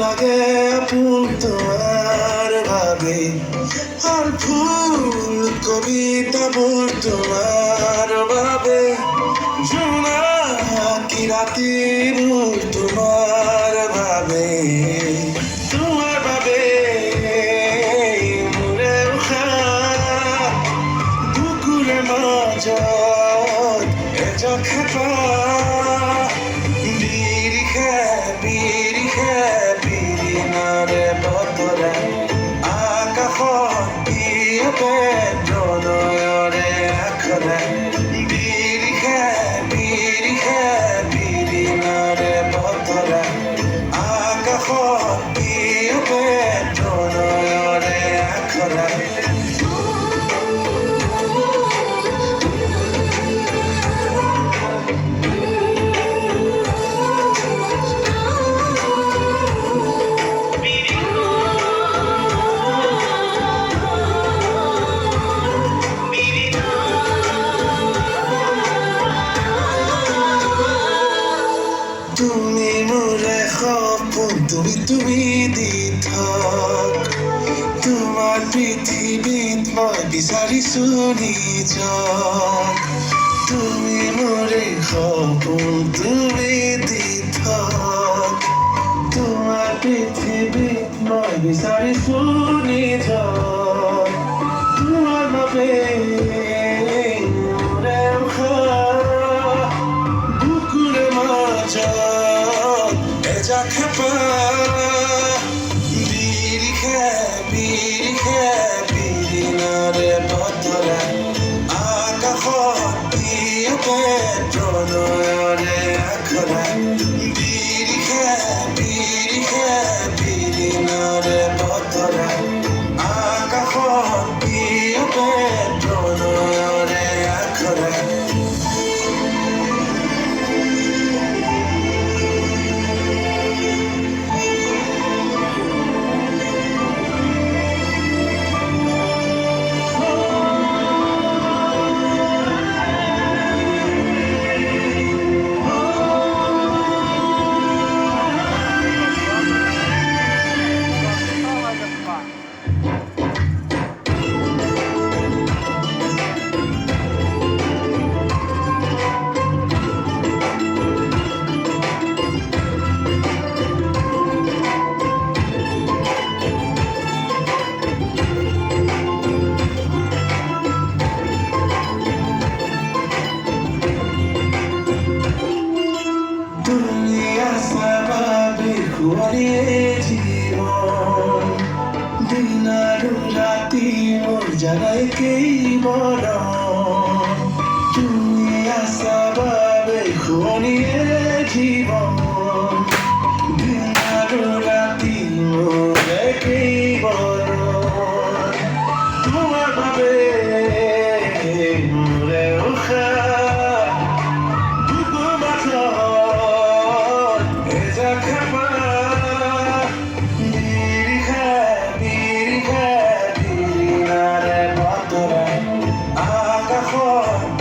লাগে আপন তোমার ভাবে আর ফুল কবিতা বোর তোমার ভাবে জোনাকি রাতি মোর তোমার ভাবে তোমার ভাবে মোরে বুকুরে মাঝত এজা খেপা প্ৰণয়ৰে আখৰা বিৰিণাৰে বতৰা আকাশত প্ৰণয়ৰে আখৰা তুমি মোৰে সপোন তুমি দি থাক তোমাৰ পৃথিৱীত মই বিচাৰিছো নিজক তুমি মোৰে সপোন তুমি দি থাক তোমাৰ পৃথিৱীত মই বিচাৰিছো নিজক তোমাৰ বাবে বিৰিণাৰে বতৰা আকাশত প্ৰণয়ৰে আখৰা বিৰিণাৰে বতৰা আকাশত প্ৰণয়ৰে আখৰা জীবন দিন আৰু ৰাতি মোৰ জানাই কেইবৰণ তুমি আছা বাবে শুৱনিয়ে জীবন দিন আৰু ৰাতি মোৰ কেইবৰণ তোমাৰ বাবে মোৰে বিৰিণাৰে বতৰা আকাশত